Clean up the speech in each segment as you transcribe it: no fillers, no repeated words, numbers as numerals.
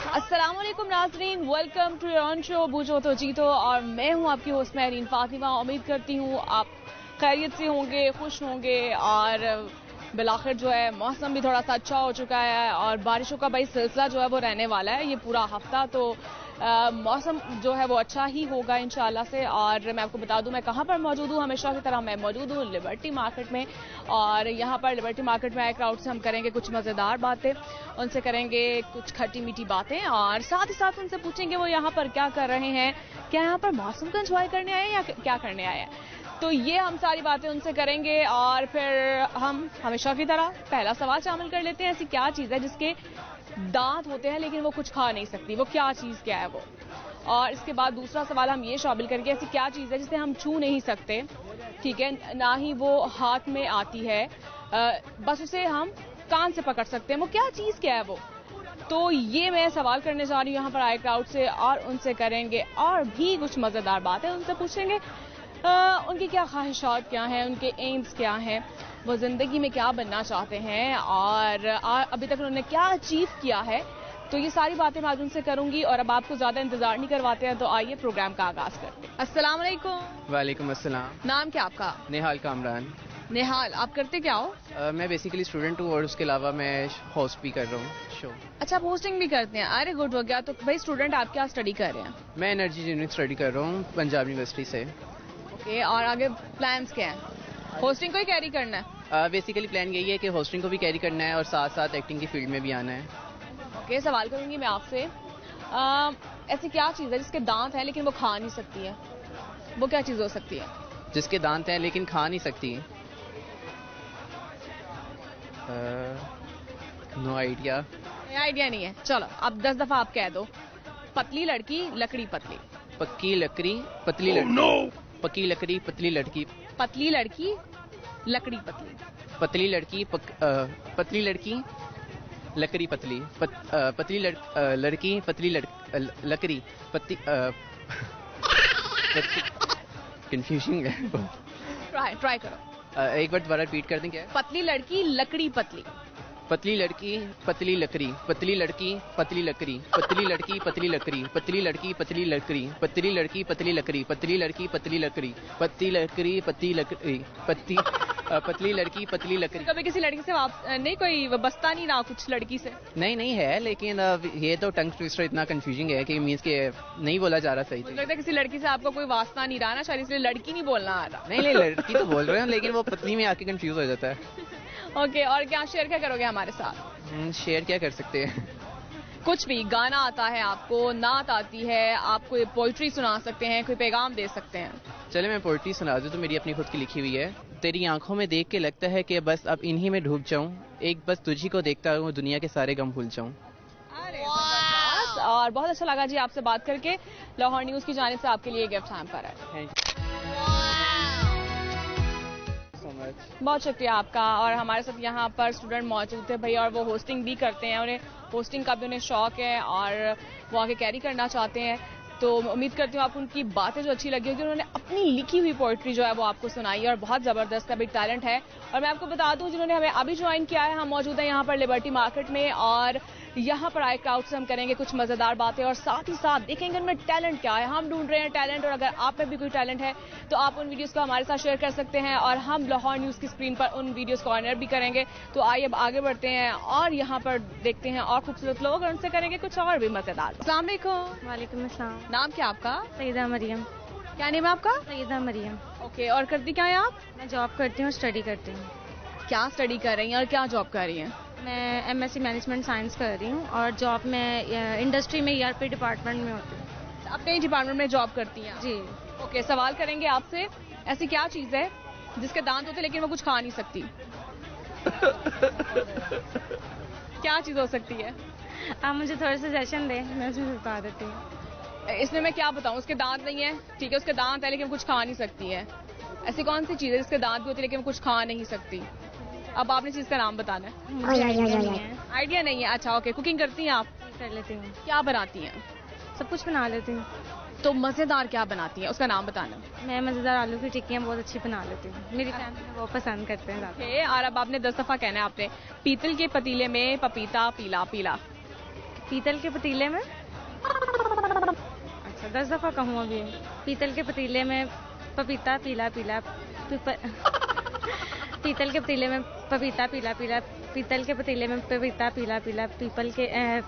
अस्सलाम वालेकुम नाज़रीन, welcome to your own show बूझो तो जीतो। और मैं हूं आपकी होस्ट महरीन फातिमा। उम्मीद करती हूं आप खैरियत से होंगे, खुश होंगे। और बिलाखिर जो है मौसम भी थोड़ा सा अच्छा हो चुका है और बारिशों का भाई सिलसिला जो है वो रहने वाला है ये पूरा हफ्ता। तो मौसम जो है वो अच्छा ही होगा इंशाल्लाह से। और मैं आपको बता दूं मैं कहां पर मौजूद हूं। हमेशा की तरह मैं मौजूद हूं लिबर्टी मार्केट में। और यहां पर लिबर्टी मार्केट में आए क्राउड से हम करेंगे कुछ मज़ेदार बातें, उनसे करेंगे कुछ खट्टी मीठी बातें और साथ ही साथ उनसे पूछेंगे वो यहाँ पर क्या कर रहे हैं, क्या यहाँ पर मौसम का एंजॉय करने आए हैं या क्या करने आए हैं। तो ये हम सारी बातें उनसे करेंगे। और फिर हम हमेशा की तरह पहला सवाल शामिल कर लेते हैं। ऐसी क्या चीज़ है जिसके दांत होते हैं लेकिन वो कुछ खा नहीं सकती, वो क्या चीज़ क्या है वो। और इसके बाद दूसरा सवाल हम ये शामिल करेंगे ऐसी क्या चीज़ है जिसे हम छू नहीं सकते, ठीक है, ना ही वो हाथ में आती है, बस उसे हम कान से पकड़ सकते हैं, वो क्या चीज़ क्या है वो। तो ये मैं सवाल करने जा रही हूँ यहाँ पर आए क्राउड से और उनसे करेंगे और भी कुछ मज़ेदार बातें उनसे पूछेंगे। उनकी क्या ख्वाहिशात क्या हैं, उनके एम्स क्या हैं, वो ज़िंदगी में क्या बनना चाहते हैं और अभी तक उन्होंने क्या अचीव किया है। तो ये सारी बातें मैं आज उनसे करूंगी। और अब आपको ज़्यादा इंतजार नहीं करवाते हैं तो आइए प्रोग्राम का आगाज करते हैं। अस्सलाम वालेकुम। वालेकुम अस्सलाम। नाम क्या आपका? नेहाल कामरान। नेहाल, आप करते क्या हो? मैं बेसिकली स्टूडेंट हूँ और उसके अलावा मैं होस्ट भी कर रहा हूँ शो। अच्छा, आप होस्टिंग भी करते हैं, अरे गुड हो गया। तो भाई स्टूडेंट आप क्या स्टडी कर रहे हैं? मैं एनर्जी इंजीनियरिंग स्टडी कर रहा हूँ पंजाब यूनिवर्सिटी से। ओके, और आगे प्लान्स क्या हैं? होस्टिंग को ही कैरी करना है? बेसिकली प्लान यही है कि होस्टिंग को भी कैरी करना है और साथ साथ एक्टिंग की फील्ड में भी आना है। ओके, सवाल करूंगी मैं आपसे, ऐसी क्या चीज़ है जिसके दांत हैं लेकिन वो खा नहीं सकती है, वो क्या चीज़ हो सकती है? जिसके दांत हैं लेकिन खा नहीं सकती? No idea. आइडिया नहीं है, चलो अब 10 दफा आप कह दो। पतली लड़की लकड़ी पतली। पक्की लकड़ी पतली लड़की। no! पक्की लकड़ी पतली लड़की। पतली लड़की लकड़ी पतली। पतली लड़की पतली लड़की लकड़ी पतली। पतली लड़की पतली लकड़ी पतली। कंफ्यूजिंग है। ट्राई करो। एक बार दोबारा रिपीट कर दें क्या? पतली लड़की लकड़ी पतली। पतली लड़की पतली लकड़ी। पतली लड़की पतली लकड़ी। पतली लड़की पतली लकड़ी। पतली लड़की पतली लकड़ी। पतली लड़की पतली लकड़ी। पतली लड़की पतली लकड़ी। पतली लकड़ी पतली लकड़ी। पतली लड़की पतली लकड़ी। कभी किसी लड़की से नहीं कोई बसता नहीं रहा कुछ लड़की से? नहीं है, लेकिन ये तो टंग ट्विस्टर इतना कंफ्यूजिंग है कि मीन्स के नहीं बोला जा रहा सही। मुझे लगता है किसी लड़की से आपको कोई वास्ता नहीं रहा ना, शायद इसलिए लड़की नहीं बोलना आ रहा। नहीं लड़की तो बोल रहे हैं लेकिन वो पत्नी में आके कंफ्यूज हो जाता है। ओके, और क्या शेयर क्या करोगे हमारे साथ? शेयर क्या कर सकते हैं? कुछ भी, गाना आता है आपको, नात आती है, आप कोई पोइट्री सुना सकते हैं, कोई पैगाम दे सकते हैं। चले मैं पोइट्री सुना दूं तो मेरी अपनी खुद की लिखी हुई है। तेरी आंखों में देख के लगता है कि बस अब इन्हीं में डूब जाऊं, एक बस तुझी को देखता हूं दुनिया के सारे गम भूल जाऊं। और बहुत अच्छा लगा जी आपसे बात करके। लाहौर न्यूज की जानिब से आपके लिए गिफ्ट हैम पर है। बहुत शुक्रिया आपका। और हमारे साथ यहाँ पर स्टूडेंट मौजूद थे भाई, और वो होस्टिंग भी करते हैं, उन्हें होस्टिंग का भी उन्हें शौक है और वो आगे कैरी करना चाहते हैं। तो उम्मीद करती हूँ आपको उनकी बातें जो अच्छी लगी होगी। उन्होंने अपनी लिखी हुई पोइट्री जो है वो आपको सुनाई है और बहुत ज़बरदस्त है, बिग टैलेंट है। और मैं आपको बता दूं जिन्होंने हमें अभी ज्वाइन किया है, हम मौजूद हैं यहाँ पर लिबर्टी मार्केट में और यहाँ पर आए क्राउड से हम करेंगे कुछ मज़ेदार बातें और साथ ही साथ देखेंगे उनमें टैलेंट क्या है। हम ढूंढ रहे हैं टैलेंट, और अगर आप में भी कोई टैलेंट है तो आप उन वीडियोज़ को हमारे साथ शेयर कर सकते हैं और हम लाहौर न्यूज़ की स्क्रीन पर उन वीडियोज़ को ऑनर भी करेंगे। तो आइए अब आगे बढ़ते हैं और यहाँ पर देखते हैं और खूबसूरत लोग और उनसे करेंगे कुछ और भी मज़ेदार। अस्सलाम वालेकुम। वालेकुम अस्सलाम। नाम क्या आपका? सईदा मरियम। क्या नेम है आपका? सईदा मरियम। ओके, और करती क्या है आप? मैं जॉब करती हूँ, स्टडी करती हूँ। क्या स्टडी कर रही हैं और क्या जॉब कर रही हैं? मैं एमएससी मैनेजमेंट साइंस कर रही हूँ और जॉब में इंडस्ट्री में ईआरपी डिपार्टमेंट में होती हूँ। अपने ही डिपार्टमेंट में जॉब करती हैं? जी। ओके, सवाल करेंगे आपसे, ऐसी क्या चीज़ है जिसके दांत होते लेकिन वो कुछ खा नहीं सकती? क्या चीज़ हो सकती है? आप मुझे थोड़ा सजेशन दें, मैं उसमें बता देती हूँ। इसमें मैं क्या बताऊँ, उसके दांत नहीं है, ठीक है, उसके दांत है लेकिन कुछ खा नहीं सकती है। ऐसी कौन सी चीज़ है जिसके दांत भी होते लेकिन कुछ खा नहीं सकती? अब आपने चीज़ का नाम बताना है। मुझे आइडिया नहीं है? अच्छा ओके, कुकिंग करती हैं आप? कर लेती हूँ। क्या बनाती हैं? सब कुछ बना लेती हूँ। तो मज़ेदार क्या बनाती हैं, उसका नाम बताना। मैं मज़ेदार आलू की टिक्कियाँ बहुत अच्छी बना लेती हूँ, मेरी फैमिली वो पसंद करते हैं ज़्यादा। ओके, और अब आपने 10 दफ़ा कहना है आपने, पीतल के पतीले में पपीता पीला पीला। पीतल के पतीले में, अच्छा 10 दफ़ा कहूँ अभी। पीतल के पतीले में पपीता पीला पीला, पीतल के पतीले में पपीता पीला पीला, पीतल के पतीले में पपीता पीला पीला,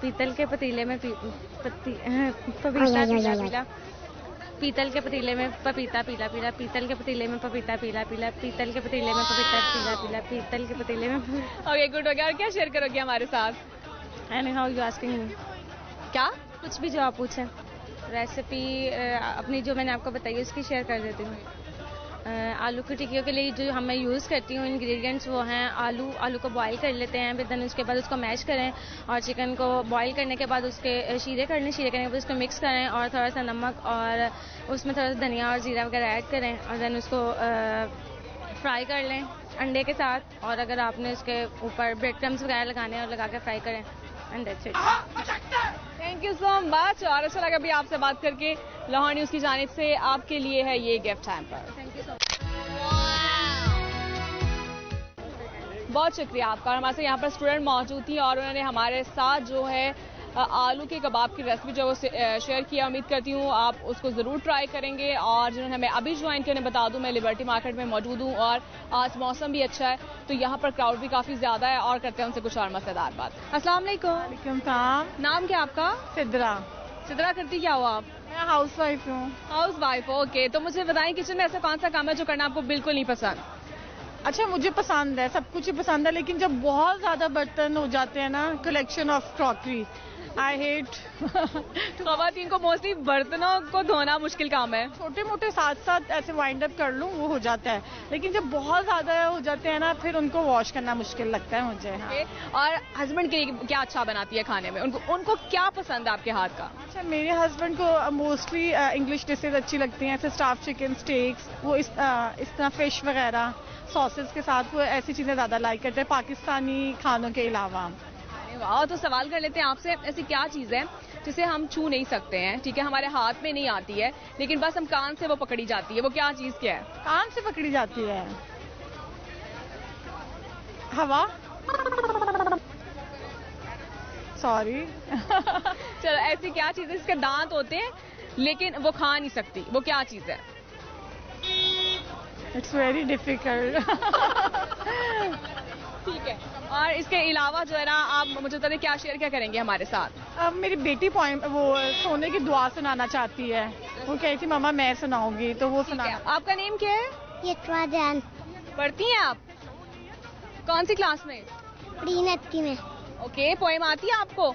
पीतल के पतीले में पपीता पीला पीला, पीतल के पतीले में पपीता पीला पीला, पीतल के पतीले में पपीता पीला पीला, पीतल के पतीले में पपीता पीला पीला, पीतल के पतीले में। ओके, गुड हो गया। और क्या शेयर करोगे हमारे साथ? And how you asking me? क्या? कुछ भी जो आप पूछें। रेसिपी अपनी जो मैंने आपको बताई उसकी शेयर कर देती हूँ। आलू की टिक्कियों के लिए जो मैं यूज़ करती हूँ इंग्रेडिएंट्स वो हैं आलू को बॉईल कर लेते हैं, फिर देन उसके बाद उसको मैश करें और चिकन को बॉईल करने के बाद उसके शीरे करने के बाद उसको मिक्स करें और थोड़ा सा नमक और उसमें थोड़ा सा धनिया और जीरा वगैरह ऐड करें और देन उसको फ्राई कर लें अंडे के साथ, और अगर आपने उसके ऊपर ब्रेड क्रम्स वगैरह लगाने हैं और लगा के फ्राई करें, and that's it. Thank you so much, और अच्छा लगा भी आपसे बात करके। लाहौर न्यूज़ की जानिब से आपके लिए है ये gift hamper. Thank you so much. बहुत शुक्रिया आपका। हमारे साथ यहाँ पर स्टूडेंट मौजूद थी और उन्होंने हमारे साथ जो है आलू के कबाब की रेसिपी जो वो शेयर किया। उम्मीद करती हूँ आप उसको ज़रूर ट्राई करेंगे। और जिन्होंने हमें अभी ज्वाइन किया, उन्हें बता दूँ मैं लिबर्टी मार्केट में मौजूद हूँ और आज मौसम भी अच्छा है तो यहाँ पर क्राउड भी काफ़ी ज़्यादा है। और करते हैं उनसे कुछ और मज़ेदार बात। अस्सलाम वालेकुम। नाम क्या आपका? सिद्रा। सिद्रा, करती क्या हो आप? मैं हाउस वाइफ हूँ। हाउस वाइफ हो, ओके। तो मुझे बताएं किचन में ऐसा कौन सा काम है जो करना आपको बिल्कुल नहीं पसंद? अच्छा, मुझे पसंद है, सब कुछ ही पसंद है, लेकिन जब बहुत ज़्यादा बर्तन हो जाते हैं ना, collection of crockery, I hate. ख़वातीन को मोस्टली बर्तनों को धोना मुश्किल काम है। छोटे मोटे साथ साथ ऐसे वाइंड अप कर लूँ वो हो जाता है, लेकिन जब बहुत ज़्यादा हो जाते हैं ना फिर उनको वॉश करना मुश्किल लगता है मुझे। हाँ। और हस्बैंड के लिए क्या अच्छा बनाती है खाने में? उनको क्या पसंद है आपके हाथ का? अच्छा, मेरे हस्बैंड को मोस्टली इंग्लिश डिशेज अच्छी लगती हैं, ऐसे स्टाफ चिकन, स्टेक्स, वो इस तरह फिश वगैरह सॉसेस के साथ, वो ऐसी चीज़ें ज़्यादा लाइक करते हैं पाकिस्तानी खानों के अलावा। वाह, तो सवाल कर लेते हैं आपसे, ऐसी क्या चीज़ है जिसे हम छू नहीं सकते हैं, ठीक है, हमारे हाथ में नहीं आती है, लेकिन बस हम कान से वो पकड़ी जाती है, वो क्या चीज़ क्या है? कान से पकड़ी जाती है? हवा। सॉरी। चलो, ऐसी क्या चीज़ है जिसके दांत होते हैं लेकिन वो खा नहीं सकती, वो क्या चीज़ है? It's very difficult. ठीक है, और इसके अलावा जो है ना, आप मुझे बताइए क्या शेयर क्या करेंगे हमारे साथ? अब मेरी बेटी वो सोने की दुआ सुनाना चाहती है, वो कह रही थी मम्मा मैं सुनाऊंगी, तो वो सुना। आपका नेम क्या है? यशवा जान। पढ़ती हैं आप? कौन सी क्लास में? प्री-नर्सरी में। ओके, पोएम आती है आपको?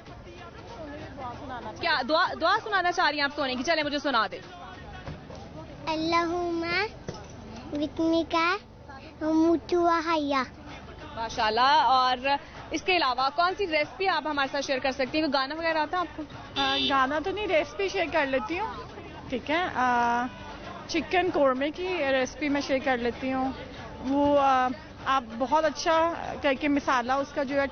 क्या दुआ सुनाना चाह रही हैं आप सोने की? चले मुझे सुना दे। अल्लाहुम्मा विस्मिका मुतु व हया। माशाल्लाह। और इसके अलावा कौन सी रेसिपी आप हमारे साथ शेयर कर सकती हैं? कोई गाना वगैरह आता है आपको? गाना तो नहीं, रेसिपी शेयर कर लेती हूँ। ठीक है, चिकन कोरमे की रेसिपी मैं शेयर कर लेती हूँ। वो आप बहुत अच्छा करके मसाला उसका जो है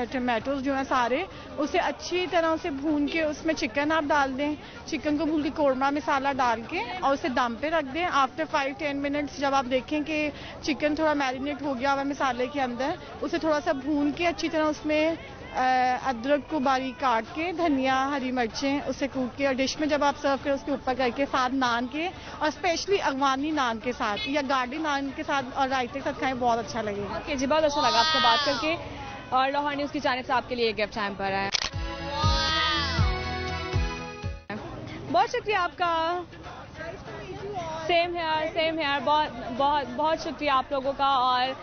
टमाटोज जो है सारे, उसे अच्छी तरह से भून के उसमें चिकन आप डाल दें, चिकन को भून के कोरमा मसाला डाल के और उसे दम पे रख दें। आफ्टर 5-10 मिनट्स जब आप देखें कि चिकन थोड़ा मैरिनेट हो गया हुआ मसाले के अंदर, उसे थोड़ा सा भून के अच्छी तरह उसमें अदरक को बारीक काट के, धनिया, हरी मिर्चें उसे कूट के, और डिश में जब आप सर्व करें उसके ऊपर करके साथ नान के, और स्पेशली अफगानी नान के साथ या गार्डी नान के साथ और रायते के साथ खाएं, बहुत अच्छा लगेगा। ओके जी, बहुत अच्छा लगा आपसे बात करके। और लाहौर न्यूज़ की जानिब से आपके लिए गिफ्ट हैम्पर है। बहुत शुक्रिया आपका। Same here. बहुत शुक्रिया आप लोगों का। और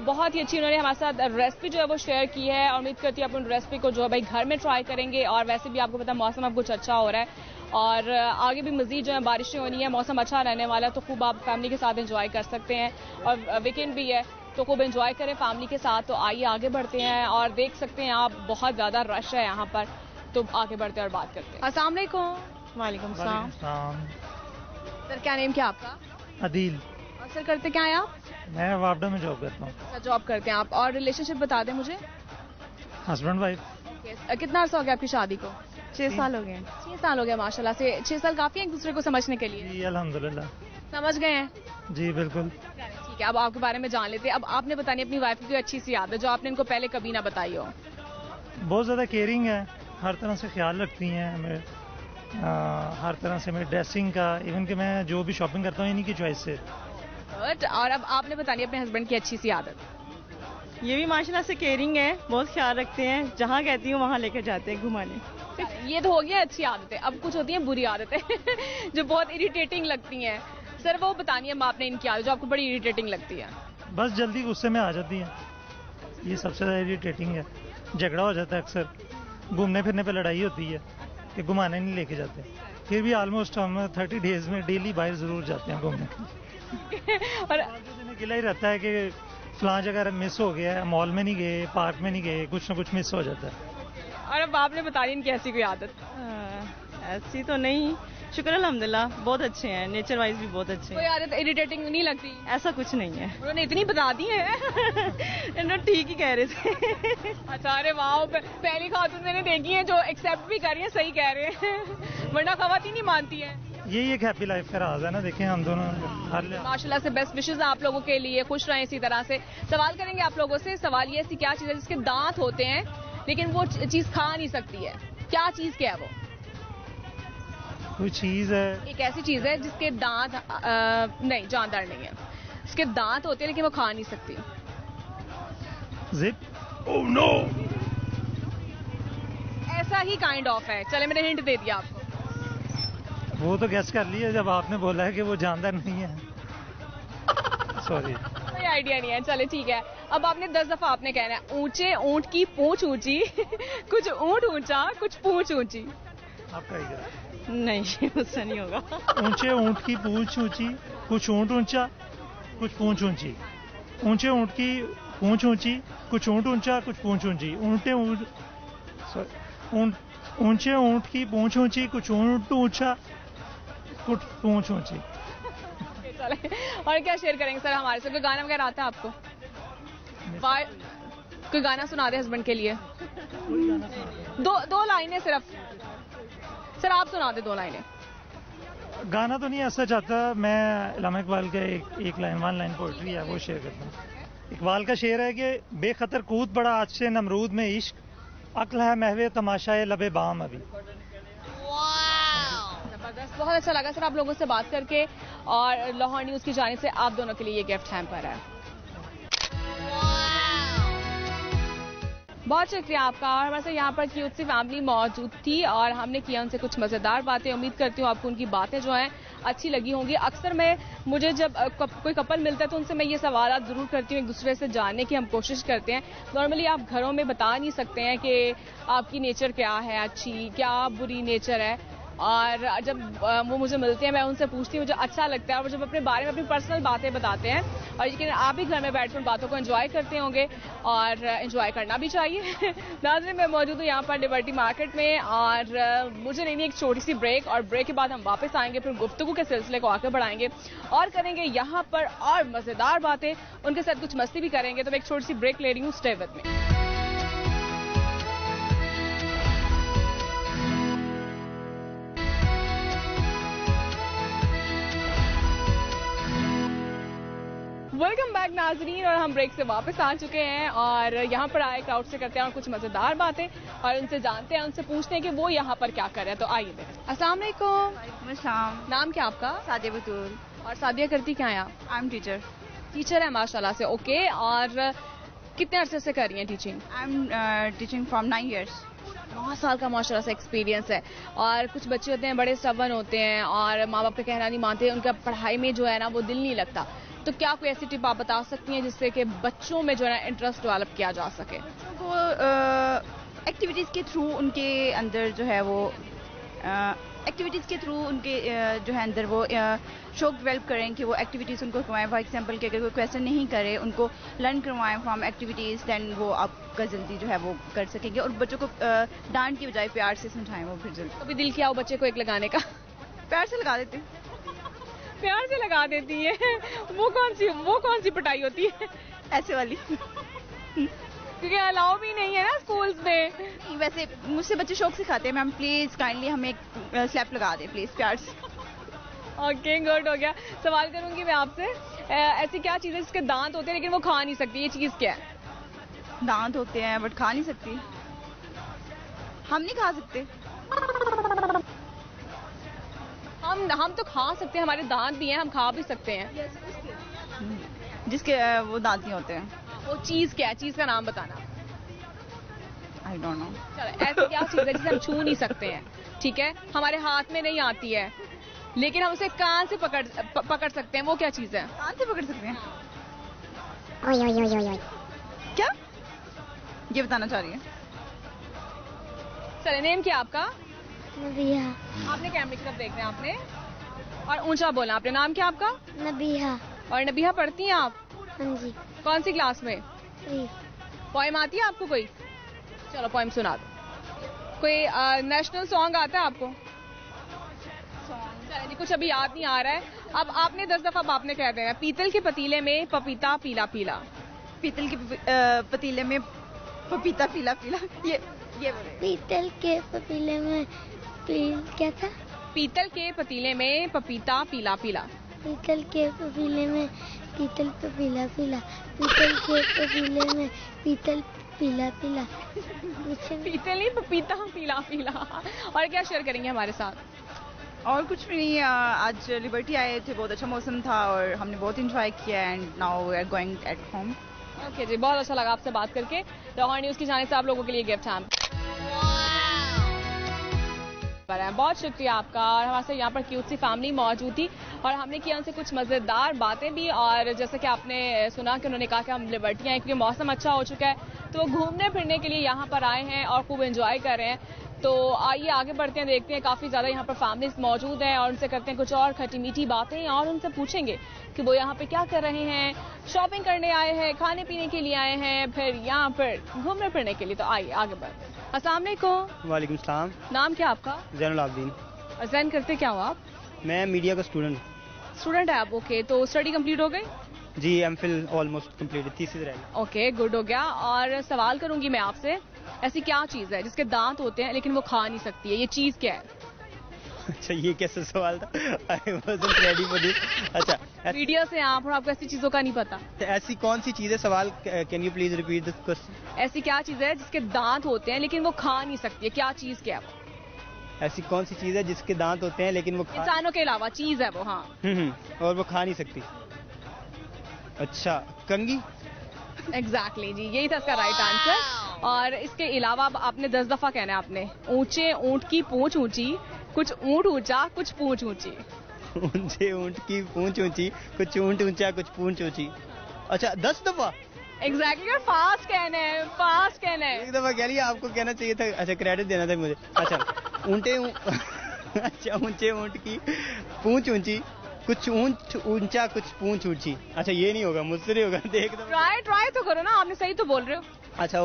बहुत ही अच्छी उन्होंने हमारे साथ रेसिपी जो है वो शेयर की है, और उम्मीद करती हूँ आप उन रेसिपी को जो है भाई घर में ट्राई करेंगे। और वैसे भी आपको पता है मौसम अब कुछ अच्छा हो रहा है और आगे भी मज़ीद जो है बारिशें होनी है, मौसम अच्छा रहने वाला है, तो खूब आप फैमिली के साथ एंजॉय कर सकते हैं। और वीकेंड भी है तो खूब एंजॉय करें फैमिली के साथ। तो आइए आगे बढ़ते हैं और देख सकते हैं आप बहुत ज़्यादा रश है यहाँ पर, तो आगे बढ़ते हैं और बात करते हैं। अस्सलाम वालेकुम। वालेकुम सलाम। सर, क्या नेम क्या आपका? अदील। और सर, करते क्या हैं आप? मैं वापडा में जॉब करता हूँ। अच्छा, जॉब करते हैं आप। और रिलेशनशिप बता दें मुझे। Husband wife. कितना अर्सा हो गया आपकी शादी को? 6 साल हो गए। 6 साल हो गया माशाल्लाह से। 6 साल काफी है एक दूसरे को समझने के लिए? जी अल्हम्दुलिल्लाह। समझ गए हैं? जी बिल्कुल। ठीक है, अब आपके बारे में जान लेते हैं। अब आपने बतानी अपनी वाइफ की कोई अच्छी सी याद है जो आपने इनको पहले कभी ना बताई हो। बहुत ज़्यादा केयरिंग है, हर तरह से ख्याल रखती हैं हमें, हर तरह से मेरी ड्रेसिंग का, इवन कि मैं जो भी शॉपिंग करता हूँ इन्हीं की चॉइस से। और अब आपने बतानी अपने हस्बैंड की अच्छी सी आदत। ये भी माशाल्लाह से केयरिंग है, बहुत ख्याल रखते हैं, जहाँ कहती हूँ वहाँ लेकर जाते हैं घुमाने। ये तो हो गया अच्छी आदतें। अब कुछ होती हैं बुरी आदतें जो बहुत इरिटेटिंग लगती हैं। सर वो बतानी है आपने इनकी आदत जो आपको बड़ी इरिटेटिंग लगती है। बस जल्दी गुस्से में आ जाती हैं, ये सबसे ज़्यादा इरिटेटिंग है। झगड़ा हो जाता है अक्सर, घूमने फिरने पे लड़ाई होती है कि घुमाने नहीं लेके जाते, फिर भी ऑलमोस्ट हम 30 डेज में डेली बाहर ज़रूर जाते हैं घूमने। और दिन गिला ही रहता है कि फलां जगह मिस हो गया है, मॉल में नहीं गए, पार्क में नहीं गए, कुछ ना कुछ मिस हो जाता है। और अब आपने बताई इनकी ऐसी कोई आदत? ऐसी तो नहीं, शुक्र अल्हम्दुलिल्लाह, बहुत अच्छे हैं, नेचर वाइज भी बहुत अच्छे कोई हैं। आदत इरिटेटिंग नहीं लगती? ऐसा कुछ नहीं है। उन्होंने इतनी बता दी है इन्होंने ठीक ही कह रहे थे। अच्छा, अरे वाह, पहली खातून मैंने देखी है जो एक्सेप्ट भी कर रही है, सही कह रहे हैं वरना खवातीन नहीं मानती है। यही एक हैप्पी लाइफ का राज है ना, देखें हम दोनों माशाल्लाह से बेस्ट विशेस आप लोगों के लिए, खुश रहें इसी तरह से। सवाल करेंगे आप लोगों से, सवाल ये ऐसी क्या चीज़ है जिसके दांत होते हैं लेकिन वो चीज़ खा नहीं सकती है? क्या चीज़ क्या है वो? कोई चीज़ है, एक ऐसी चीज़ है जिसके दांत नहीं, जानदार नहीं है, इसके दांत होते हैं लेकिन वो खा नहीं सकती। जिप। Oh no. ऐसा ही काइंड ऑफ है। चले, मैंने हिंट दे दिया आपको। वो तो गेस कर लिया जब आपने बोला है कि वो जानदार नहीं है। सॉरी, कोई आइडिया नहीं है। चले ठीक है, अब आपने 10 दफा आपने कहना है ऊंचे ऊंट की पूंछ ऊंची कुछ ऊंट ऊंचा कुछ पूंछ ऊंची। आपका इधर नहीं, उससे नहीं होगा। ऊंचे ऊंट की पूंछ ऊंची, कुछ ऊंट ऊंचा, कुछ पूंछ ऊंची। ऊंचे ऊंट की पूंछ ऊंची, कुछ ऊंट ऊंचा, कुछ पूंछ ऊंची। ऊंचे ऊंट की पूंछ ऊंची, कुछ ऊंट ऊंचा, कुछ पूंछ ऊंची। चले, और क्या शेयर करेंगे सर हमारे से? कोई गाना वगैरह आता है आपको? कोई गाना सुना दे हस्बैंड के लिए। दो लाइनें सिर्फ। सर आप सुना दे 2 लाइनें। गाना तो नहीं ऐसा चाहता मैं, इलामा इकबाल का एक लाइन 1 लाइन पोइट्री है वो शेयर करता हूँ। इकबाल का शेर है कि बेखतर कूद पड़ा आज से नमरूद में इश्क, अक्ल है महवे तमाशाए लबे बाम अभी। जबरदस्त, बहुत अच्छा लगा सर आप लोगों से बात करके। और लाहौर न्यूज की जानिब से आप दोनों के लिए ये गिफ्ट हैम्पर है। बहुत शुक्रिया आपका। और वैसे यहाँ पर क्यूट सी फैमिली मौजूद थी और हमने किया उनसे कुछ मज़ेदार बातें। उम्मीद करती हूँ आपको उनकी बातें जो हैं अच्छी लगी होंगी। अक्सर मुझे जब कोई कपल मिलता है तो उनसे मैं ये सवाल ज़रूर करती हूँ, एक दूसरे से जानने की हम कोशिश करते हैं। नॉर्मली आप घरों में बता नहीं सकते हैं कि आपकी नेचर क्या है, अच्छी क्या बुरी नेचर है। और जब वो मुझे मिलते हैं मैं उनसे पूछती हूँ, मुझे अच्छा लगता है। और जब अपने बारे में अपनी पर्सनल बातें बताते हैं, और यकीन आप भी घर में बैठकर उन बातों को एंजॉय करते होंगे और एंजॉय करना भी चाहिए। नाज़रीन, मैं मौजूद हूँ यहाँ पर लिबर्टी मार्केट में और मुझे लेनी एक छोटी सी ब्रेक, और ब्रेक के बाद हम वापस आएंगे, फिर गुफ्तगू के सिलसिले को आगे बढ़ाएंगे और करेंगे यहाँ पर और मज़ेदार बातें, उनके साथ कुछ मस्ती भी करेंगे। तो मैं एक छोटी सी ब्रेक ले रही हूँ, stay with me. Welcome back नाजरीन, और हम ब्रेक से वापस आ चुके हैं और यहाँ पर आए क्राउड से करते हैं और कुछ मज़ेदार बातें और उनसे जानते हैं, उनसे पूछते हैं कि वो यहाँ पर क्या कर रहे हैं। तो आइए देखते हैं। अस्सलाम वालेकुम। नाम क्या आपका? सादिया बतूल। और सादिया करती क्या है आप? I am teacher. टीचर है माशाल्लाह से। ओके, और कितने अरसे से कर रही हैं teaching? I am teaching from 9 years। 9 साल का माशाल्लाह से एक्सपीरियंस है। और कुछ बच्चे होते हैं बड़े स्टबर्न होते हैं और माँ बाप का कहना नहीं मानते, उनका पढ़ाई में जो है ना वो दिल नहीं लगता। तो क्या कोई ऐसी टिप आप बता सकती हैं जिससे कि बच्चों में जो है ना इंटरेस्ट डेवलप किया जा सके? वो एक्टिविटीज़ के थ्रू उनके अंदर जो है वो एक्टिविटीज़ के थ्रू उनके जो है अंदर वो शौक डेवलप करें कि वो एक्टिविटीज़ उनको करवाएं। फॉर एग्जांपल कि अगर कोई क्वेश्चन नहीं करे, उनको लर्न करवाएं फ्रॉम एक्टिविटीज़, दैन वो आपका जल्दी जो है वो कर सकेंगे। और बच्चों को डांट की बजाय प्यार से समझाएं, वो फिर जल्दी। कभी दिल किया हो बच्चे को एक लगाने का? प्यार से लगा देते। प्यार से लगा देती है? वो कौन सी पिटाई होती है? ऐसे वाली। क्योंकि अलाउ भी नहीं है ना स्कूल्स में। वैसे मुझसे बच्चे शौक से खाते हैं मैम, प्लीज काइंडली हमें एक स्लैप लगा दें प्लीज, प्यार से। ओके, गुड हो गया। सवाल करूंगी मैं आपसे, ऐसी क्या चीज़ है जिसके दांत होते हैं लेकिन वो खा नहीं सकती, ये चीज़ क्या है? दांत होते हैं बट खा नहीं सकती, हम नहीं खा सकते। हम तो खा सकते हैं, हमारे दांत भी हैं, हम खा भी सकते हैं। जिसके वो दांत नहीं होते हैं। वो चीज़ क्या है? चीज़ का नाम बताना। I don't know. चलो, ऐसी क्या चीज़ है जिसे हम छू नहीं सकते हैं, ठीक है, हमारे हाथ में नहीं आती है, लेकिन हम उसे कान से पकड़ सकते हैं, वो क्या चीज़ है? कान से पकड़ सकते हैं? ओय ओय ओय ओय ओय। क्या ये बताना चाह रही है? चले, नेम क्या आपका? नबिया। आपने कैमरे की तरफ देख रहे हैं आपने, और ऊंचा बोला आपने। नाम क्या आपका? नबिया। और नबिहा पढ़ती हैं आप? हाँ जी। कौन सी क्लास में? 3। पोएम आती है आपको कोई? चलो पोएम सुना दो। कोई नेशनल सॉन्ग आता है आपको? चलिए, कुछ अभी याद नहीं आ रहा है। अब आपने 10 दफा आपने कह देना, पीतल के पतीले में पपीता पीला पीला। पीतल के पतीले में पपीता पीला पीला, ये बोले। पीतल के पतीले में क्या था? पीतल के पतीले में पपीता पीला पीला। पीतल के पतीले में पीतल पीला पीला। पीतल के पतीले में पीतल पीला पीला। पीतल नहीं, पपीता पीला पीला। और क्या शेयर करेंगे हमारे साथ? और कुछ भी नहीं, आज लिबर्टी आए थे, बहुत अच्छा मौसम था और हमने बहुत एंजॉय किया and now we are going at home. Okay जी, बहुत अच्छा लगा आपसे बात करके। लाहौर न्यूज़ की जानिब से आप लोगों के लिए गिफ्ट है। बहुत शुक्रिया आपका। और हमारे साथ यहाँ पर क्यूट सी फैमिली मौजूद थी और हमने किया उनसे कुछ मज़ेदार बातें भी। और जैसे कि आपने सुना कि उन्होंने कहा कि हम लिबर्टी आए क्योंकि मौसम अच्छा हो चुका है, तो वो घूमने फिरने के लिए यहाँ पर आए हैं और खूब एंजॉय कर रहे हैं। तो आइए आगे बढ़ते हैं, देखते हैं। काफ़ी ज़्यादा यहाँ पर फैमिलीज मौजूद हैं और उनसे करते हैं कुछ और खट्टी मीठी बातें और उनसे पूछेंगे कि वो यहाँ पे क्या कर रहे हैं, शॉपिंग करने आए हैं, खाने पीने के लिए आए हैं, फिर यहाँ पर घूमने फिरने के लिए। तो आइए आगे बढ़ते हैं। अस्सलाम वालेकुम। वालेकुम सलाम। नाम क्या आपका? जैनुल आबदीन। और जैन करते क्या हो आप? मैं मीडिया का स्टूडेंट। स्टूडेंट है आप? ओके, तो स्टडी कंप्लीट हो गई? जी, एमफिल ऑलमोस्ट कंप्लीटेड, तीसरी रह गई। ओके, गुड हो गया। और सवाल करूंगी मैं आपसे, ऐसी क्या चीज़ है जिसके दांत होते हैं लेकिन वो खा नहीं सकती है, ये चीज़ क्या है? अच्छा, ये कैसा सवाल था? I wasn't ready for this. अच्छा, मीडिया से आप और आपको ऐसी चीज़ों का नहीं पता। ऐसी कौन सी चीज़ है? सवाल can you please repeat this question? ऐसी क्या चीज़ है जिसके दांत होते हैं लेकिन वो खा नहीं सकती है, क्या चीज़ क्या है वो? ऐसी कौन सी चीज़ है जिसके दांत होते हैं लेकिन वो इंसानों के अलावा चीज़ है वो। हाँ। और वो खा नहीं सकती। अच्छा, कंघी। एग्जैक्टली जी, यही था इसका राइट आंसर। और इसके अलावा आपने 10 दफा कहना है आपने, ऊंचे ऊंट की पूंछ ऊंची, कुछ ऊंट ऊंचा कुछ पूंछ ऊंची। ऊंचे ऊंट की पूंछ ऊंची, कुछ ऊंट ऊंचा कुछ पूंछ ऊंची। अच्छा, 10 दफा? एग्जैक्टली, और फास्ट कहना है, फास्ट कहना है। एक दफा कह लिया, आपको कहना चाहिए था। अच्छा, क्रेडिट देना था मुझे। अच्छा, अच्छा, ऊंचे ऊंट की पूंछ ऊंची, कुछ ऊंट ऊंचा कुछ पूंछ ऊंची। अच्छा, ये नहीं होगा, मुझसे नहीं होगा। देख दो, ट्राई तो करो ना, आपने सही तो बोल रहे हो। अच्छा,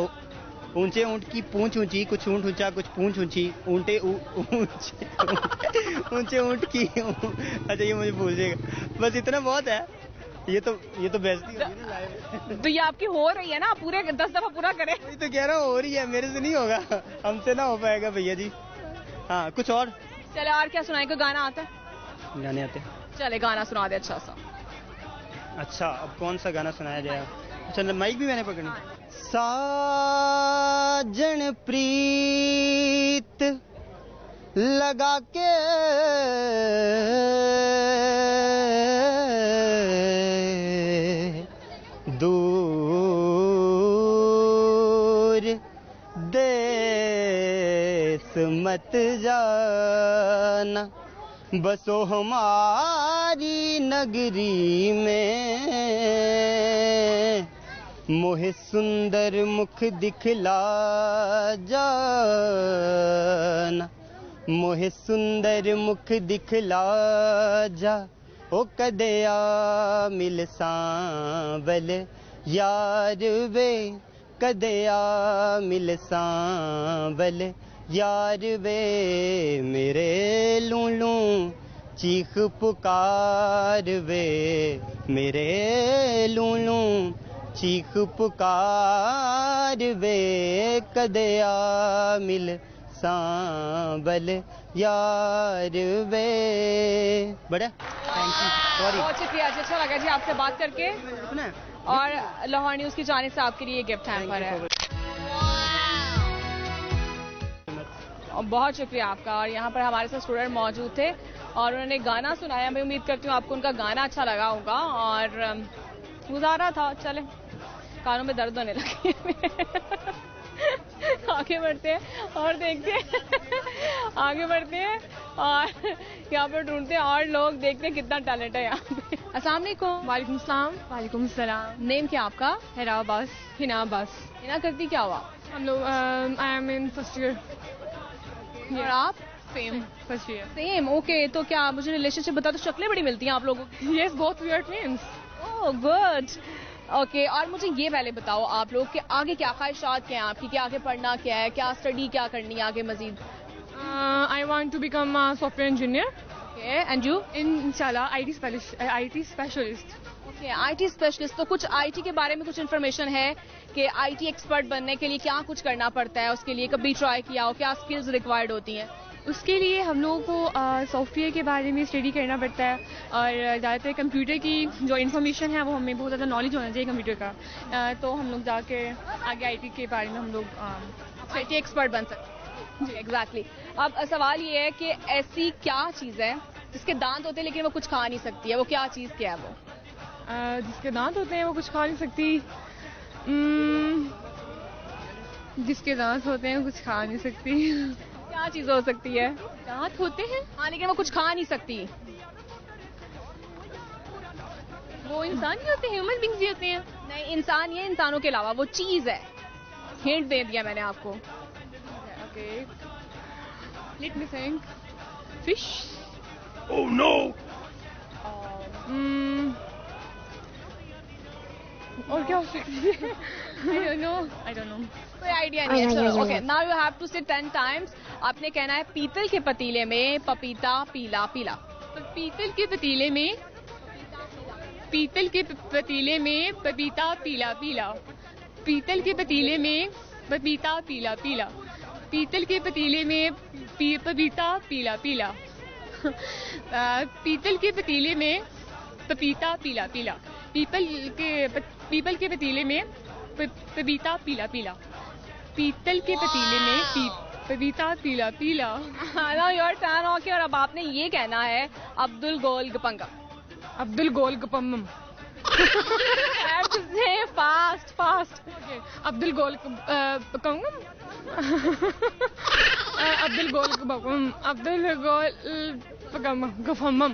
ऊंचे ऊंट की पूंछ ऊंची, कुछ ऊंट ऊंचा कुछ पूंछ ऊंची, ऊंचे ऊंट की। अच्छा, ये मुझे भूल जाएगा, बस इतना बहुत है। ये तो बेइज्जती होगी ना लाइव। तो ये आपकी हो रही है ना, पूरे 10 दफा पूरा करें। वही तो कह रहा हूँ, हो रही है, मेरे से नहीं होगा, हमसे ना हो पाएगा भैया जी। हाँ, कुछ और? चले, और क्या सुनाए? कोई गाना आता है? गाने आते हैं। चले, गाना सुना दे अच्छा सा। अच्छा, अब कौन सा गाना सुनाया जाए? अच्छा, माइक भी मैंने पकड़नी। साजन प्रीत लगा के दूर देश मत जाना, बसो हमारी नगरी में, मोहे सुंदर मुख दिखला जाना, मोहे सुंदर मुख दिखला जा, ओ कदया मिल सांवल यार वे, कदया मिल सांवल यार वे, मेरे लूलू चीख पुकार वे, मेरे लूलू चीख पुकार वे कदया मिल सांबल यार वे। बड़ा थैंक यू, सॉरी। बहुत शुक्रिया जी, अच्छा लगा जी आपसे बात करके। और लाहौर न्यूज़ की जानिब से आपके लिए गिफ्ट हैम्पर है। और बहुत शुक्रिया आपका। और यहाँ पर हमारे साथ स्टूडेंट मौजूद थे और उन्होंने गाना सुनाया। मैं उम्मीद करती हूँ आपको उनका गाना अच्छा लगा होगा। और गुजारा था, चले कानों में दर्द होने लगे। आगे बढ़ते हैं और देखते हैं आगे बढ़ते हैं और यहाँ पर ढूंढते हैं और लोग, देखते हैं कितना टैलेंट है यहाँ पे। अस्सलाम वालेकुम। वालेकुम सलाम। वालेकुम सलाम। नेम क्या आपका? हिना अब्बास। हिना अब्बास। हिना करती क्या हुआ? हम लोग I am in first year. और आप? Same first year. Same, okay. तो क्या मुझे रिलेशनशिप बता दो, शक्लें बड़ी मिलती हैं आप लोगों की। Yes, both we are twins. Oh good, okay. और मुझे ये पहले बताओ आप लोग के आगे क्या ख्वाहिशात क्या हैं आपकी, कि आगे पढ़ना क्या है, क्या स्टडी क्या करनी है आगे Majid? I want to become software engineer. Okay, and you? इंशाल्लाह IT specialist. Okay, IT specialist. तो कुछ आईटी के बारे में कुछ इन्फॉर्मेशन है कि आईटी एक्सपर्ट बनने के लिए क्या कुछ करना पड़ता है, उसके लिए कभी ट्राई किया हो, क्या स्किल्स रिक्वायर्ड होती हैं? उसके लिए हम लोगों को सॉफ्टवेयर के बारे में स्टडी करना पड़ता है और ज़्यादातर कंप्यूटर की जो इन्फॉर्मेशन है वो हमें बहुत ज़्यादा नॉलेज होना चाहिए कंप्यूटर का। तो हम लोग जाके आगे आईटी के बारे में हम लोग आईटी एक्सपर्ट बन सकते हैं। जी, एग्जैक्टली। अब सवाल ये है कि ऐसी क्या चीज़ है जिसके दांत होते हैं लेकिन वो कुछ खा नहीं सकती है, वो क्या चीज़ क्या है वो? जिसके दांत होते हैं वो कुछ खा नहीं सकती। जिसके दांत होते हैं वो कुछ खा नहीं सकती। क्या चीज़ हो सकती है? दांत होते हैं हाँ, लेकिन वो कुछ खा नहीं सकती। वो इंसान ही होते हैं, ह्यूमन बींग्स ही होते हैं। नहीं, इंसान ये, इंसानों के अलावा वो चीज़ है। हिंट दे दिया मैंने आपको। Okay, let me think. Fish. Oh no. और क्या हो सकती है? I don't know. कोई आइडिया नहीं है। चलो, okay, now you have to say 10 times. आपने कहना है पीतल के पतीले में पपीता पीला पीला। पीतल के पतीले में पीतल के पतीले में पपीता पीला पीला। पीतल के पतीले में पपीता पीला पीला। पीतल के पतीले में पपीता पीला पीला। पीतल के पतीले में पपीता पीला पीला। पीपल के पतीले में पपीता पीला पीला। पीतल के पतीले में पपीता पीला पीला। ना योर टर्न। ओके, और अब आपने ये कहना है अब्दुल गोल गपंगम। अब्दुल गोल गपंगम। Fast fast. अब्दुल गोल गपंगम। अब्दुल गोल गपंगम। अब्दुल गोल गपंगम।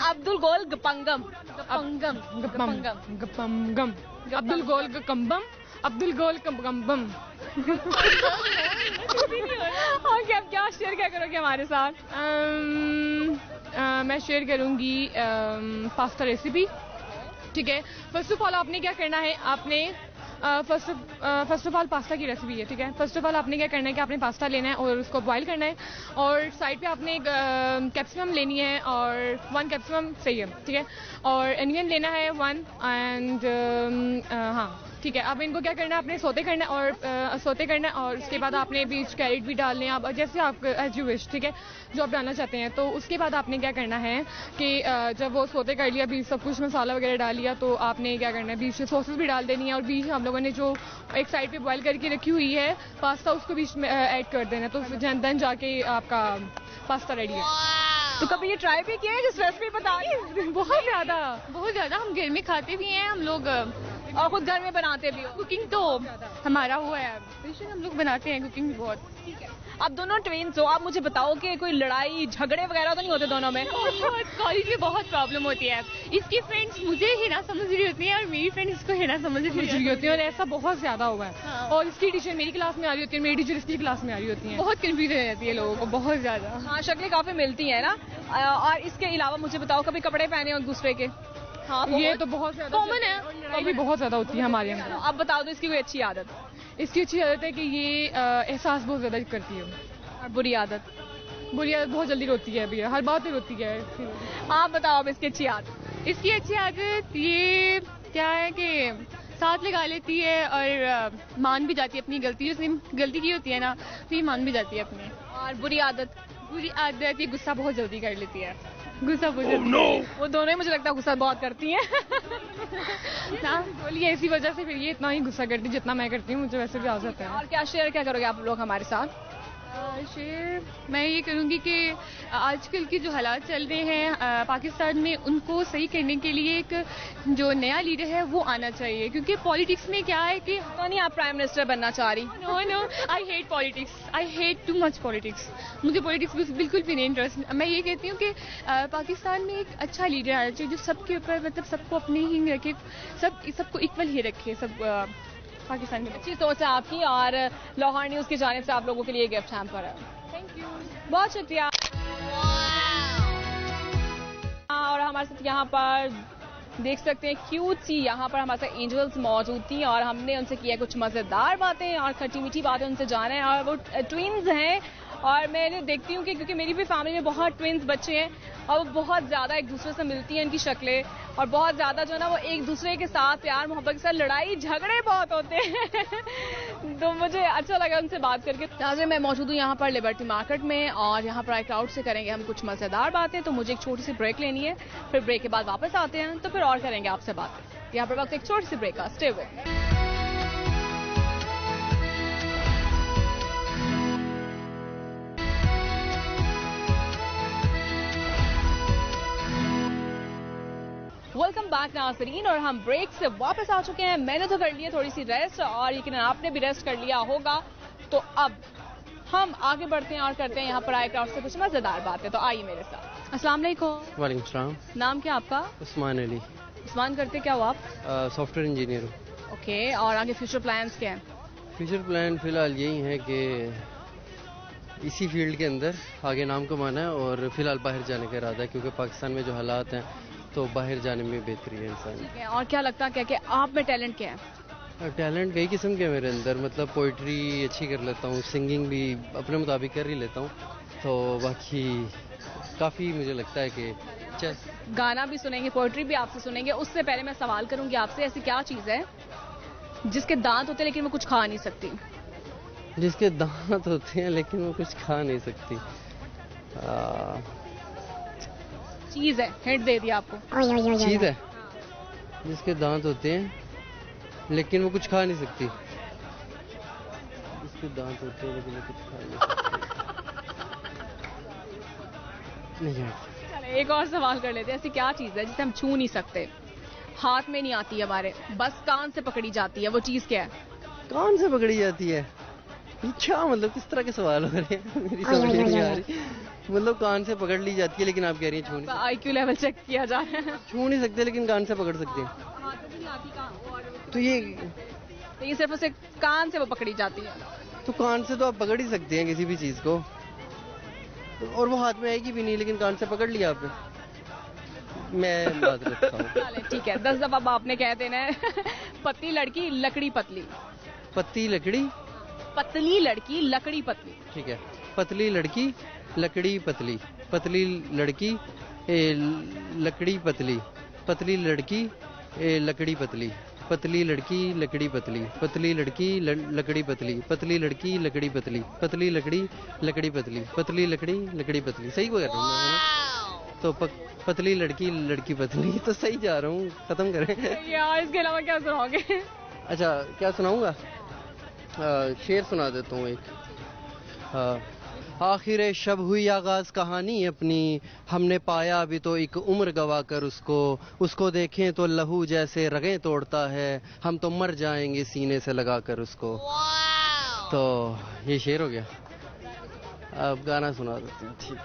अब्दुल गोल गपंगम। गपंगम गपंगम गपंगम। अब्दुल गोल गपंगम। अब्दुल गोल गपंगम। ओके, अब क्या शेयर क्या करोगे हमारे साथ? मैं शेयर करूंगी पास्ता रेसिपी। ठीक है, फर्स्ट ऑफ ऑल आपने क्या करना है, आपने फर्स्ट ऑफ ऑल पास्ता की रेसिपी है। ठीक है, फर्स्ट ऑफ ऑल आपने क्या करना है कि आपने पास्ता लेना है और उसको बॉईल करना है और साइड पे आपने कैप्सिकम लेनी है और 1 कैप्सिकम सही है। ठीक है, और अनियन लेना है 1 एंड हाँ ठीक है। अब इनको क्या करना है, आपने सोते करना है और सोते करना है और उसके बाद आपने बीच कैरेट भी डालने हैं, आप जैसे आप एज यू विश। ठीक है, जो आप डालना चाहते हैं। तो उसके बाद आपने क्या करना है कि जब वो सोते कर लिया, बीच सब कुछ मसाला वगैरह डाल लिया, तो आपने क्या करना है बीच में सॉसेस भी डाल देनी है और बीच हम लोगों ने जो एक साइड पे बॉईल करके रखी हुई है पास्ता, उसको बीच में ऐड कर देना। तो देन जाके आपका पास्ता रेडी है। तो कभी ये ट्राई भी किया है जिस रेसिपी बता रही है? बहुत ज़्यादा हम घर में खाते भी हैं हम लोग और खुद घर में बनाते भी हो? कुकिंग तो हमारा हुआ है, बेशक हम लोग बनाते हैं कुकिंग भी बहुत। ठीक है, अब दोनों ट्विन्स हो, आप मुझे बताओ कि कोई लड़ाई झगड़े वगैरह तो नहीं होते दोनों में? कॉलेज में बहुत प्रॉब्लम होती है। इसकी फ्रेंड्स मुझे हिना समझ रही होती हैं और मेरी फ्रेंड्स इसको हिना समझ रही होती है और ऐसा बहुत ज्यादा हुआ है। हाँ। और इसकी टीचर मेरी क्लास में आ रही होती है, मेरी टीचर इसकी क्लास में आ रही होती है, बहुत कंफ्यूजन हो जाती है लोगों को, बहुत ज्यादा। हाँ, शक्लें काफी मिलती है ना। और इसके अलावा मुझे बताओ, कभी कपड़े पहने हो एक दूसरे के? हाँ, ये तो बहुत ज्यादा कॉमन है, लड़ाई भी बहुत ज्यादा होती है हमारे यहाँ। अब बता दो इसकी कोई अच्छी आदत। इसकी अच्छी आदत है कि ये एहसास बहुत ज्यादा करती है। और बुरी आदत बहुत जल्दी रोती है भैया, हर बात पे रोती है। आप बताओ अब इसकी अच्छी आदत। इसकी अच्छी आदत ये क्या है कि साथ लगा लेती है और मान भी जाती है अपनी गलती, जिसने गलती की होती है ना तो ये मान भी जाती है अपनी। और बुरी आदत ये गुस्सा बहुत जल्दी कर लेती है, गुस्सा बहुत जल्दी। वो दोनों ही मुझे लगता है गुस्सा बहुत करती हैं। ना बोलिए, इसी वजह से फिर ये इतना ही गुस्सा करती है जितना मैं करती हूँ, मुझे वैसे भी आ जाता है। और क्या शेयर क्या करोगे आप लोग हमारे साथ? शेयर मैं ये करूँगी कि आजकल की जो हालात चल रहे हैं पाकिस्तान में, उनको सही करने के लिए एक जो नया लीडर है वो आना चाहिए, क्योंकि पॉलिटिक्स में क्या है कि तो नहीं आप प्राइम मिनिस्टर बनना चाह रही? No, I hate politics, I hate too much politics. मुझे पॉलिटिक्स बिल्कुल भी नहीं इंटरेस्ट। मैं ये कहती हूँ कि पाकिस्तान में एक अच्छा लीडर आना चाहिए जो सबके ऊपर मतलब सबको अपने ही रखे, सबको इक्वल ही रखे, सब पाकिस्तान में। अच्छी सोच है आपकी। और लाहौर न्यूज़ की जानिब से आप लोगों के लिए गिफ्ट हैम्पर है। थैंक यू, बहुत शुक्रिया। और हमारे साथ यहाँ पर देख सकते हैं क्यूट सी यहाँ पर हमारे साथ एंजल्स मौजूद थी और हमने उनसे किया कुछ मज़ेदार बातें और खट्टी मीठी बातें उनसे जाने। और वो ट्विन्स हैं और मैंने देखती हूँ कि क्योंकि मेरी भी फैमिली में बहुत ट्विन्स बच्चे हैं और वो बहुत ज़्यादा एक दूसरे से मिलती हैं इनकी शक्लें, और बहुत ज़्यादा जो है ना वो एक दूसरे के साथ प्यार मोहब्बत के साथ लड़ाई झगड़े बहुत होते हैं। तो मुझे अच्छा लगा उनसे बात करके। नाज़रीन, मैं मौजूद हूँ यहाँ पर लिबर्टी मार्केट में और यहाँ पर आए क्राउड से करेंगे हम कुछ मज़ेदार बातें। तो मुझे एक छोटी सी ब्रेक लेनी है, फिर ब्रेक के बाद वापस आते हैं तो फिर और करेंगे आपसे बातें। यहाँ पर वक्त एक छोटी सी ब्रेक का, स्टे विद। वेलकम बैक नाज़रीन, और हम ब्रेक से वापस आ चुके हैं। मैंने तो कर लिया थोड़ी सी रेस्ट और यकीन आपने भी रेस्ट कर लिया होगा। तो अब हम आगे बढ़ते हैं और करते हैं यहाँ पर आए क्राउड से कुछ मज़ेदार बातें। तो आइए मेरे साथ। अस्सलाम वालेकुम। वालेकुम सलाम। नाम क्या आपका? उस्मान अली। उस्मान, करते क्या हो आप? सॉफ्टवेयर इंजीनियर हूँ। ओके, और आगे फ्यूचर प्लान्स क्या हैं? फ्यूचर प्लान फिलहाल यही है कि इसी फील्ड के अंदर आगे नाम कमाना है और फिलहाल बाहर जाने का इरादा है, क्योंकि पाकिस्तान में जो हालात हैं तो बाहर जाने में बेहतरी है इंसान। ठीक है, और क्या लगता है क्या कि आप में टैलेंट क्या है? टैलेंट कई किस्म के मेरे अंदर, मतलब पोइट्री अच्छी कर लेता हूँ, सिंगिंग भी अपने मुताबिक कर ही लेता हूँ, तो बाकी काफ़ी मुझे लगता है कि गाना भी सुनेंगे, पोइट्री भी आपसे सुनेंगे। उससे पहले मैं सवाल करूंगी आपसे, ऐसी क्या चीज़ है जिसके दांत होते हैं लेकिन वो कुछ खा नहीं सकती? जिसके दांत होते हैं लेकिन वो कुछ खा नहीं सकती? चीज़ है, हिंट दे दिया आपको। चीज़ है जिसके दांत होते हैं लेकिन वो कुछ खा नहीं सकती। जिसके दांत होते हैं लेकिन वो कुछ खा नहीं सकती। नहीं। चले एक और सवाल कर लेते हैं। ऐसी क्या चीज़ है जिसे हम छू नहीं सकते, हाथ में नहीं आती हमारे, बस कान से पकड़ी जाती है? वो चीज़ क्या है? कान से पकड़ी जाती है? क्या मतलब किस तरह के सवाल हो रहे हैं, मेरी समझ नहीं आ रही। मतलब कान से पकड़ ली जाती है लेकिन आप कह रही हैं छू नहीं सकते। IQ लेवल चेक किया जा रहा है। छू नहीं सकते लेकिन कान से पकड़ सकते हैं, तो ये सिर्फ उसे कान से वो पकड़ी जाती है। तो कान से तो आप पकड़ ही सकते हैं किसी भी चीज को, और वो हाथ में आएगी भी नहीं, लेकिन कान से पकड़ लिया आपने। मैं बात रखता हूँ। ठीक है, 10 दफा आपने कह देना है। पतली लड़की लकड़ी पतली। पतली लकड़ी पतली लड़की लकड़ी पतली। ठीक है, पतली लड़की लकड़ी पतली, पतली लड़की लकड़ी पतली, पतली लड़की लकड़ी पतली, पतली लड़की लकड़ी पतली, पतली लड़की लकड़ी पतली, पतली लड़की लकड़ी पतली, पतली लकड़ी लकड़ी पतली, पतली लकड़ी लकड़ी पतली। सही को कर रहा हूँ मैं? तो पतली लड़की लड़की पतली तो सही जा रहा हूँ। खत्म करें यार, इसके अलावा क्या सुनाओगे? अच्छा, क्या सुनाऊंगा? शेर सुना देता हूँ एक। आखिर शब हुई आगाज कहानी अपनी, हमने पाया अभी तो एक उम्र गवा कर उसको देखें तो लहू जैसे रगें तोड़ता है, हम तो मर जाएंगे सीने से लगा कर उसको। तो ये शेर हो गया। अब गाना सुना देते हैं। ठीक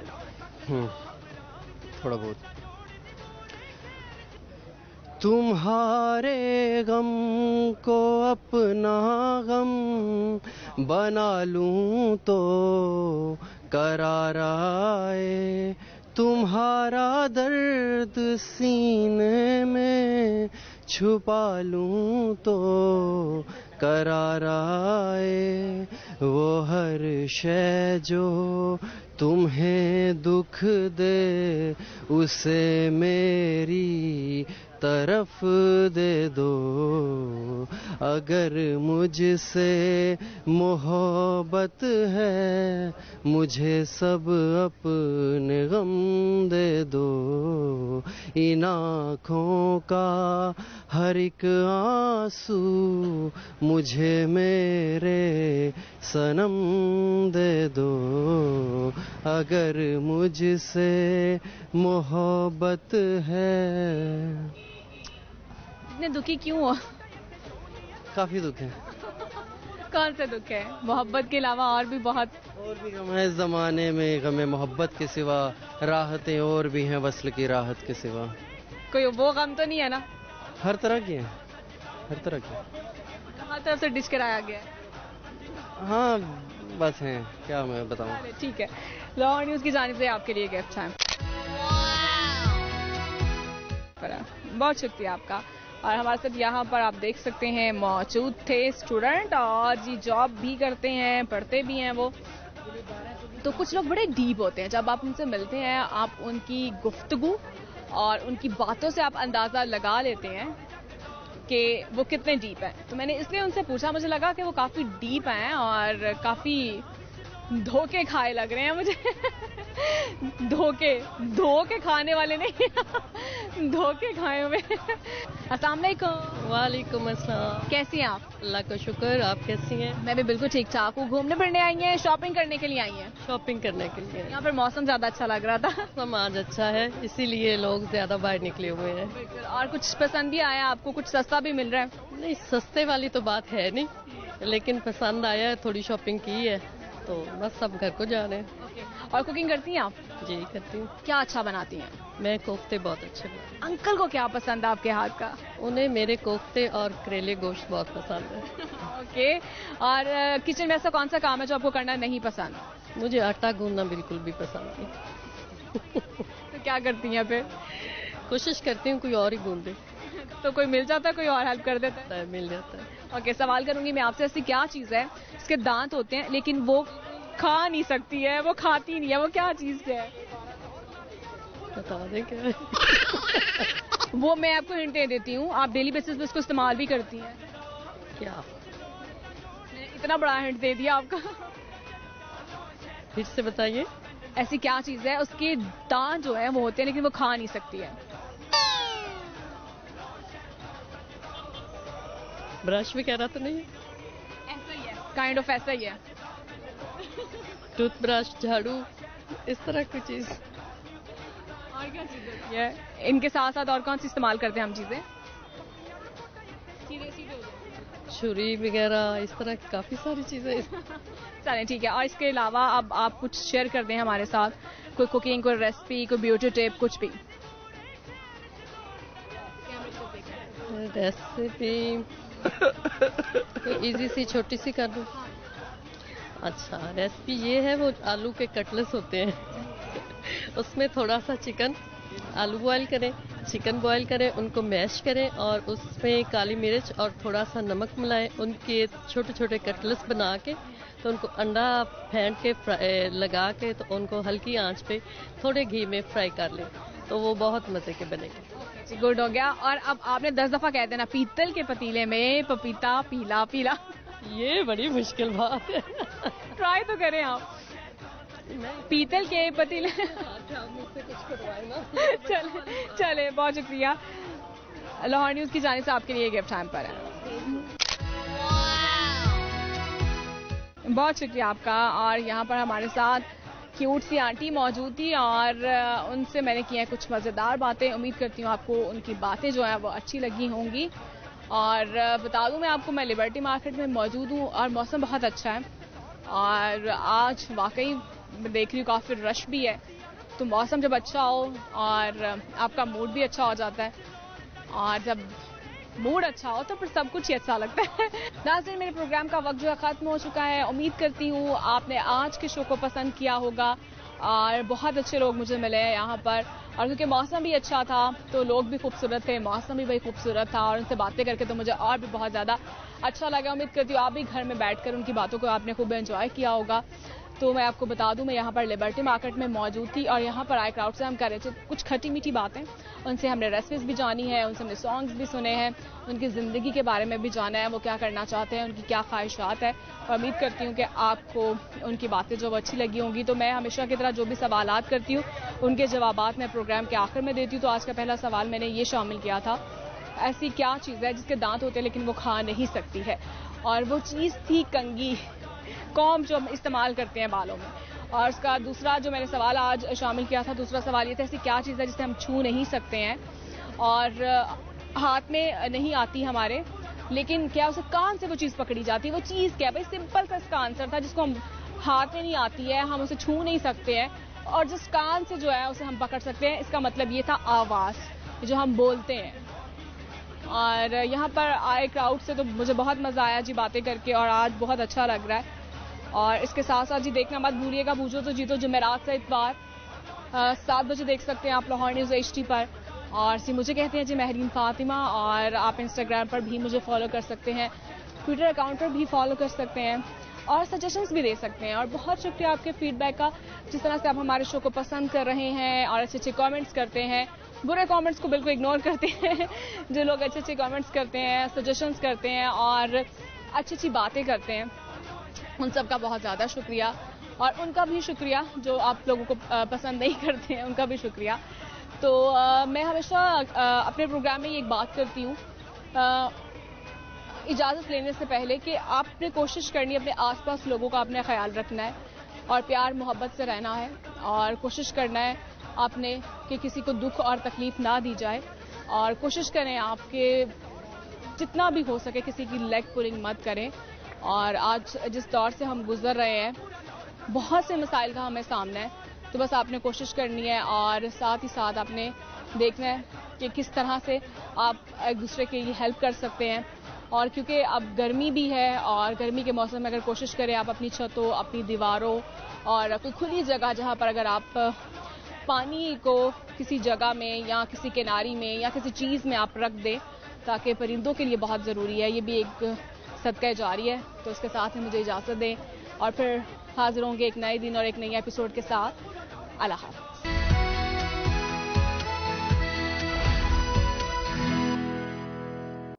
है, थोड़ा बहुत। तुम्हारे गम को अपना गम बना लूं तो करार आए, तुम्हारा दर्द सीने में छुपा लूं तो करार आए, वो हर शय जो तुम्हें दुख दे उसे मेरी तरफ दे दो, अगर मुझसे मोहब्बत है मुझे सब अपने गम दे दो, इन आँखों का हर एक आंसू मुझे मेरे सनम दे दो, अगर मुझसे मोहब्बत है। इतने दुखी क्यों हो? काफी दुख है। कौन सा दुख है? मोहब्बत के अलावा और भी गम है इस जमाने में, गम हमोहब्बत के सिवा राहतें और भी हैं वस्ल की राहत के सिवा। कोई वो गम तो नहीं है ना? हर तरह की है, हर तरह की। हर तरफ से डिश कराया गया है। हाँ बस हैं, क्या मैं बताऊं। ठीक है, लाहौर न्यूज़ की जानिब से आपके लिए गिफ्ट है। बहुत शुक्रिया आपका। और हमारे साथ यहाँ पर आप देख सकते हैं मौजूद थे स्टूडेंट, और जी जॉब भी करते हैं, पढ़ते भी हैं वो। तो कुछ लोग बड़े डीप होते हैं, जब आप उनसे मिलते हैं आप उनकी गुफ्तगू और उनकी बातों से आप अंदाज़ा लगा लेते हैं कि वो कितने डीप हैं। तो मैंने इसलिए उनसे पूछा, मुझे लगा कि वो काफ़ी डीप हैं और काफ़ी धोखे खाए लग रहे हैं मुझे। धोखे खाने वाले नहीं, धोखे खाए हुए। अस्सलाम वालेकुम। वालेकुम अस्सलाम। कैसी हैं आप? अल्लाह का शुक्र, आप कैसी हैं? मैं भी बिल्कुल ठीक ठाक हूँ। घूमने फिरने आई हैं, शॉपिंग करने के लिए आई हैं? शॉपिंग करने के लिए। यहाँ पर मौसम ज्यादा अच्छा लग रहा था। मौसम आज अच्छा है, इसीलिए लोग ज्यादा बाहर निकले हुए हैं। और कुछ पसंद भी आया आपको? कुछ सस्ता भी मिल रहा है? नहीं, सस्ते वाली तो बात है नहीं, लेकिन पसंद आया है, थोड़ी शॉपिंग की है, तो बस सब घर को जा रहे हैं। और कुकिंग करती हैं आप? जी करती हूँ। क्या अच्छा बनाती हैं? मैं कोफ्ते बहुत अच्छे बनाती हूँ। अंकल को क्या पसंद है आपके हाथ का? उन्हें मेरे कोफ्ते और करेले गोश्त बहुत पसंद है। ओके। और किचन में ऐसा कौन सा काम है जो आपको करना नहीं पसंद? मुझे आटा गूंदना बिल्कुल भी पसंद नहीं। तो क्या करती हैं फिर? कोशिश करती हूँ कोई और ही गूंद दे। तो कोई मिल जाता है, कोई और हेल्प कर देता है? मिल जाता है। ओके, सवाल करूंगी मैं आपसे, ऐसी क्या चीज़ है इसके दांत होते हैं लेकिन वो खा नहीं सकती है, वो खाती नहीं है, वो क्या चीज़ है? बता दें क्या है? वो मैं आपको हिंट दे देती हूँ, आप डेली बेसिस पे उसको इस्तेमाल भी करती हैं। क्या? इतना बड़ा हिंट दे दिया आपका। फिर से बताइए। ऐसी क्या चीज़ है उसके दांत जो है वो होते हैं लेकिन वो खा नहीं सकती है? ब्रश वगैरह तो नहीं है? ऐसा ही है, काइंड ऑफ ऐसा ही है। टूथब्रश, झाड़ू, इस तरह की चीज। और क्या चीज होती है? इनके साथ साथ और कौन सी इस्तेमाल करते हैं हम चीजें? छुरी वगैरह, इस तरह की काफी सारी चीजें। चलें ठीक है। और इसके अलावा अब आप कुछ शेयर कर दें हमारे साथ, कोई कुकिंग, कोई रेसिपी, कोई ब्यूटी टिप, कुछ भी। रेसिपी कोई इजी सी छोटी सी कर दूं? अच्छा, रेसिपी ये है, वो आलू के कटलेट्स होते हैं। उसमें थोड़ा सा चिकन, आलू बॉयल करें, चिकन बॉयल करें, उनको मैश करें और उसमें काली मिर्च और थोड़ा सा नमक मिलाएं, उनके छोटे छोटे कटलेट्स बना के, तो उनको अंडा फेंट के लगा के, तो उनको हल्की आंच पे थोड़े घी में फ्राई कर लें, तो वो बहुत मज़े के बनेंगे। गुड हो गया। और अब आपने 10 दफ़ा कह देना, पीतल के पतीले में पपीता पीला पीला। ये बड़ी मुश्किल बात है। ट्राई तो करें आप। पीतल के पतीले। चले, बहुत शुक्रिया। लाहौर न्यूज़ की जानिब से आपके लिए गिफ्ट टाइम पर है। बहुत शुक्रिया आपका। और यहाँ पर हमारे साथ क्यूट सी आंटी मौजूद थी और उनसे मैंने किया कुछ मज़ेदार बातें। उम्मीद करती हूँ आपको उनकी बातें जो हैं वो अच्छी लगी होंगी। और बता दूँ मैं आपको, मैं लिबर्टी मार्केट में मौजूद हूँ और मौसम बहुत अच्छा है और आज वाकई देख रही हूँ काफ़ी रश भी है। तो मौसम जब अच्छा हो और आपका मूड भी अच्छा हो जाता है, और जब मूड अच्छा हो तो फिर सब कुछ ही अच्छा लगता है। नाज़रीन, मेरे प्रोग्राम का वक्त जो है ख़त्म हो चुका है। उम्मीद करती हूँ आपने आज के शो को पसंद किया होगा और बहुत अच्छे लोग मुझे मिले हैं यहाँ पर। और क्योंकि मौसम भी अच्छा था तो लोग भी खूबसूरत थे, मौसम भी भाई खूबसूरत था और उनसे बातें करके तो मुझे और भी बहुत ज़्यादा अच्छा लगा। उम्मीद करती हूँ आप भी घर में बैठकर उनकी बातों को आपने खूब एंजॉय किया होगा। तो मैं आपको बता दूं, मैं यहाँ पर लिबर्टी मार्केट में मौजूद थी और यहाँ पर आए क्राउड से हम कर रहे थे कुछ खट्टी मीठी बातें। उनसे हमने रेसिपीज भी जानी है, उनसे हमने सॉन्ग्स भी सुने हैं, उनकी ज़िंदगी के बारे में भी जाना है, वो क्या करना चाहते हैं, उनकी क्या ख्वाहिशात है। और उम्मीद करती हूँ कि आपको उनकी बातें जो अच्छी लगी होंगी। तो मैं हमेशा की तरह जो भी सवालात करती हूँ उनके जवाबात मैं प्रोग्राम के आखिर में देती हूँ। तो आज का पहला सवाल मैंने ये शामिल किया था, ऐसी क्या चीज़ है जिसके दांत होते हैं लेकिन वो खा नहीं सकती है, और वो चीज़ थी कंघी, कॉम्ब जो हम इस्तेमाल करते हैं बालों में। और उसका दूसरा जो मैंने सवाल आज शामिल किया था, दूसरा सवाल ये था, ऐसी क्या चीज़ है जिसे हम छू नहीं सकते हैं और हाथ में नहीं आती हमारे, लेकिन क्या उसे कान से वो चीज़ पकड़ी जाती है, वो चीज़ क्या है? भाई सिंपल सा इसका आंसर था, जिसको हम हाथ में नहीं आती है, हम उसे छू नहीं सकते हैं और जिस कान से जो है उसे हम पकड़ सकते हैं। इसका मतलब ये था आवाज़, जो हम बोलते हैं। और यहाँ पर आए क्राउड से तो मुझे बहुत मज़ा आया जी बातें करके, और आज बहुत अच्छा लग रहा है। और इसके साथ साथ जी देखना मत भूलिएगा बूझो तो जीतो जुमेरात से इतवार 7 बजे देख सकते हैं आप लाहौर न्यूज़ HD पर। और जी मुझे कहते हैं जी महरीन फातिमा, और आप इंस्टाग्राम पर भी मुझे फॉलो कर सकते हैं, ट्विटर अकाउंट पर भी फॉलो कर सकते हैं और सजेशंस भी दे सकते हैं। और बहुत शुक्रिया आपके फीडबैक का, जिस तरह से आप हमारे शो को पसंद कर रहे हैं और अच्छे अच्छे कमेंट्स करते हैं। बुरे कमेंट्स को बिल्कुल इग्नोर करते हैं, जो लोग अच्छे अच्छे कमेंट्स करते हैं, सजेशंस करते हैं और अच्छी अच्छी बातें करते हैं, उन सब का बहुत ज़्यादा शुक्रिया। और उनका भी शुक्रिया जो आप लोगों को पसंद नहीं करते हैं, उनका भी शुक्रिया। तो मैं हमेशा अपने प्रोग्राम में ये एक बात करती हूँ इजाज़त लेने से पहले कि आपने कोशिश करनी है अपने आसपास लोगों का अपने ख्याल रखना है और प्यार मोहब्बत से रहना है, और कोशिश करना है आपने कि किसी को दुख और तकलीफ़ ना दी जाए। और कोशिश करें आपके जितना भी हो सके किसी की लेग पुलिंग मत करें। और आज जिस दौर से हम गुजर रहे हैं, बहुत से मसाइल का हमें सामना है, तो बस आपने कोशिश करनी है और साथ ही साथ आपने देखना है कि किस तरह से आप एक दूसरे के लिए हेल्प कर सकते हैं। और क्योंकि अब गर्मी भी है और गर्मी के मौसम में अगर कोशिश करें आप अपनी छतों, अपनी दीवारों और कोई खुली जगह जहाँ पर अगर आप पानी को किसी जगह में या किसी किनारी में या किसी चीज़ में आप रख दें, ताकि परिंदों के लिए बहुत ज़रूरी है, ये भी एक सदका जारी है। तो इसके साथ ही मुझे इजाज़त दें और फिर हाजिर होंगे एक नए दिन और एक नई एपिसोड के साथ। अल्लाह हाफ़िज़।